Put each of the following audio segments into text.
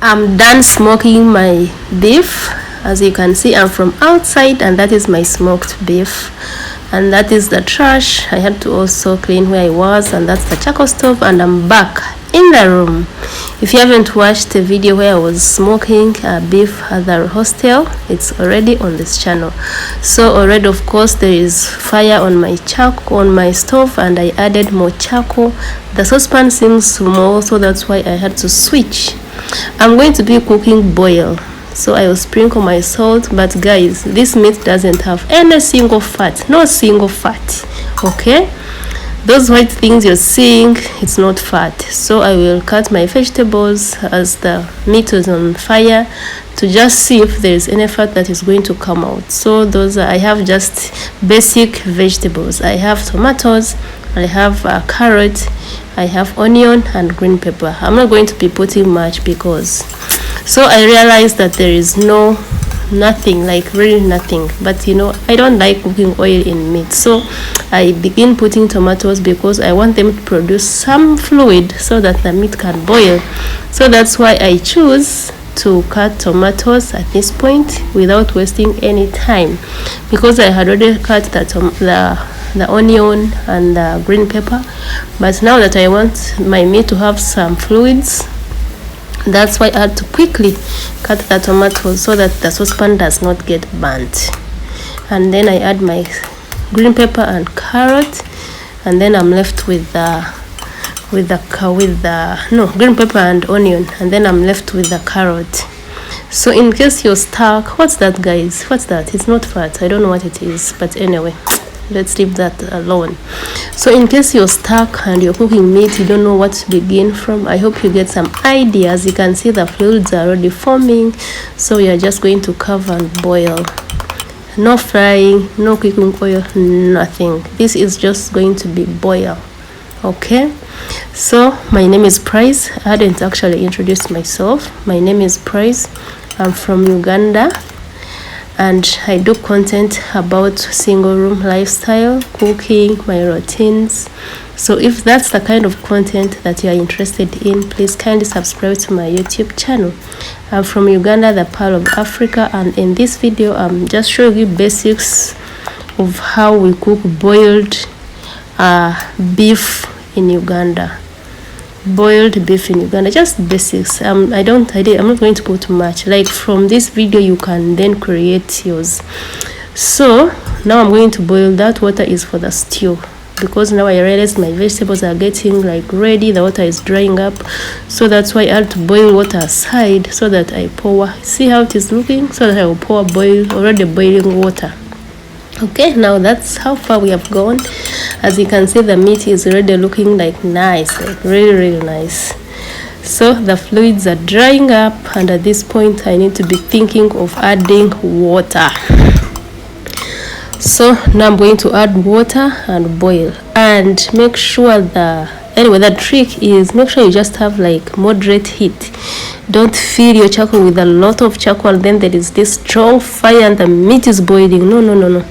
I'm done smoking my beef. As you can see, I'm from outside, and that is my smoked beef, and that is the trash. I had to also clean where I was, and that's the charcoal stove, and I'm back in the room. If you haven't watched the video where I was smoking beef at the hostel, it's already on this channel. So already, of course, there is fire on my charcoal on my stove, and I added more charcoal. The saucepan seems small, so that's why I had to switch. I'm going to be cooking boil, so I will sprinkle my salt. But guys, this meat doesn't have any single fat, no single fat, okay? Those white things you're seeing, it's not fat. So I will cut my vegetables as the meat is on fire to just see if there is any fat that is going to come out. So those I have just basic vegetables. I have tomatoes, I have carrot, I have onion and green pepper. I'm not going to be putting much because so I realized that there is nothing, like really nothing. But I don't like cooking oil in meat, so I begin putting tomatoes because I want them to produce some fluid so that the meat can boil. So that's why I choose to cut tomatoes at this point without wasting any time, because I had already cut the onion and the green pepper. But now that I want my meat to have some fluids, that's why I had to quickly cut the tomatoes so that the saucepan does not get burnt. And then I add my green pepper and carrot, and then I'm left with green pepper and onion, and then I'm left with the carrot. So in case you're stuck, what's that, guys? What's that? It's not fat. I don't know what it is, but anyway, let's leave that alone. So in case you're stuck and you're cooking meat, you don't know what to begin from, I hope you get some ideas. You can see the fluids are already forming, so you're just going to cover and boil. No frying, no cooking oil, nothing. This is just going to be boil. Okay, so my name is Price. I hadn't actually introduced myself. My name is Price. I'm from Uganda, and I do content about single room lifestyle, cooking, my routines. So if that's the kind of content that you are interested in, please kindly subscribe to my YouTube channel. I'm from Uganda, the Pearl of Africa, and in this video I'm just showing you basics of how we cook boiled beef in Uganda. Boiled beef in Uganda, just basics. I'm not going to go too much. Like from this video you can then create yours. So now I'm going to boil. That water is for the stew, because now I realize my vegetables are getting like ready, the water is drying up, so that's why I had to boil water aside so that I pour. See how it is looking? So that I will pour already boiling water. Okay, now that's how far we have gone. As you can see, the meat is already looking like nice, like really nice. So the fluids are drying up, and at this point I need to be thinking of adding water. So now I'm going to add water and boil, and make sure the trick is make sure you just have like moderate heat. Don't fill your charcoal with a lot of charcoal, then there is this strong fire and the meat is boiling. No.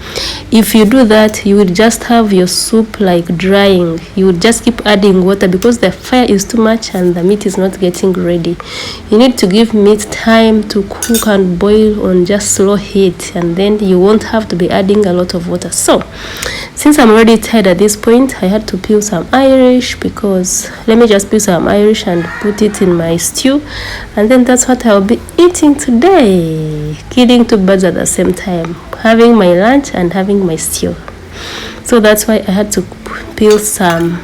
If you do that, you will just have your soup like drying. You would just keep adding water because the fire is too much and the meat is not getting ready. You need to give meat time to cook and boil on just slow heat, and then you won't have to be adding a lot of water. So since I'm already tired at this point, I had to peel some Irish, because let me just peel some Irish and put it in my stew, and then that's what I'll be eating today. Killing two birds at the same time, having my lunch and having my stew. So that's why I had to peel some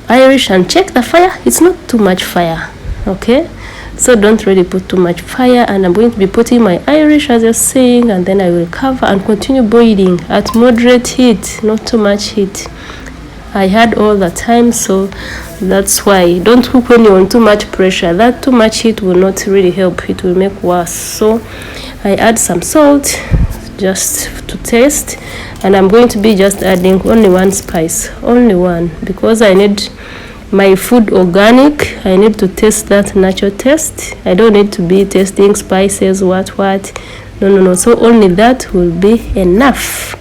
Irish and check the fire. It's not too much fire, okay? So don't really put too much fire, and I'm going to be putting my Irish as you're seeing, and then I will cover and continue boiling at moderate heat, not too much heat. I had all the time, so that's why don't cook when you're on too much pressure. That too much heat will not really help, it will make worse. So I add some salt just to taste, and I'm going to be just adding only one spice, only one, because I need my food organic. I need to taste that natural taste. I don't need to be tasting spices, what. No. So only that will be enough.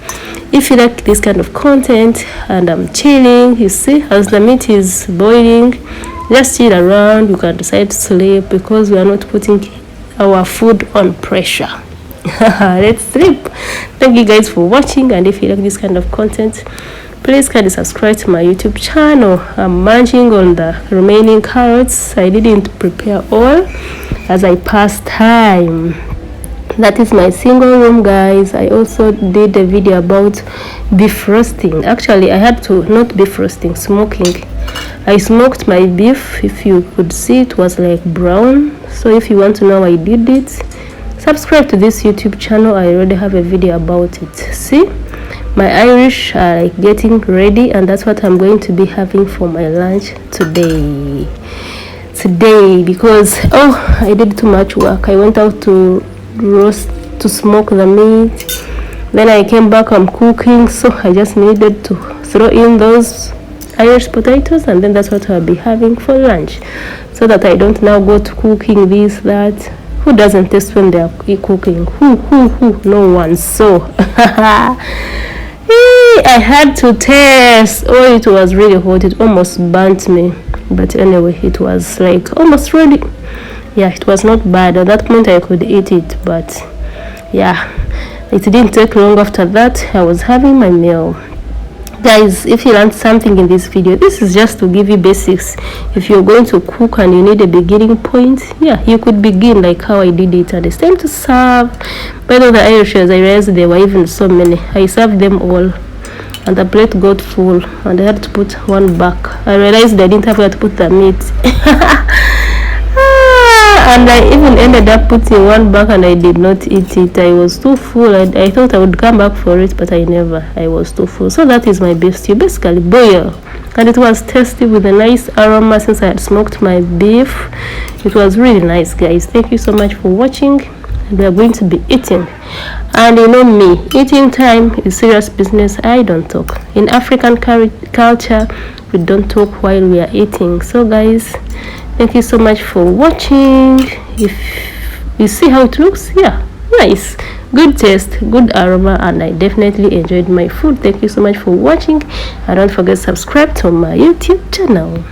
If you like this kind of content and I'm chilling, you see, as the meat is boiling, just chill around. You can decide to sleep because we are not putting our food on pressure. Let's sleep. Thank you guys for watching, and if you like this kind of content, please kindly subscribe to my YouTube channel. I'm munching on the remaining carrots. I didn't prepare all as I passed time. That is my single room, guys. I also did a video about beef roasting. Actually, I had to, not beef roasting, smoking. I smoked my beef. If you could see, it was like brown. So if you want to know how I did it, subscribe to this YouTube channel. I already have a video about it. See, my Irish are like getting ready, and that's what I'm going to be having for my lunch today, because I did too much work. I went out to smoke the meat, then I came back, I'm cooking, so I just needed to throw in those Irish potatoes, and then that's what I'll be having for lunch, so that I don't now go to cooking this, that. Who doesn't taste when they're cooking? Who? No one. So I had to taste. It was really hot. It almost burnt me, but anyway, it was like almost ready. Yeah, it was not bad. At that point I could eat it, but yeah, it didn't take long. After that, I was having my meal. Guys, if you learned something in this video, this is just to give you basics. If you're going to cook and you need a beginning point, yeah, you could begin like how I did it, and it's time to serve. By the way, the Irishes, I realized there were even so many. I served them all, and the plate got full, and I had to put one back. I realized I didn't have where to put the meat. And I even ended up putting one back, and I did not eat it. I was too full. I thought I would come back for it, but I never. I was too full. So that is my beef stew, basically boil. And it was tasty with a nice aroma since I had smoked my beef. It was really nice, guys. Thank you so much for watching. We are going to be eating, and you know me, eating time is serious business. I don't talk. In African culture, we don't talk while we are eating. So guys, thank you so much for watching. If you see how it looks, yeah, nice, good taste, good aroma, and I definitely enjoyed my food. Thank you so much for watching, and don't forget to subscribe to my YouTube channel.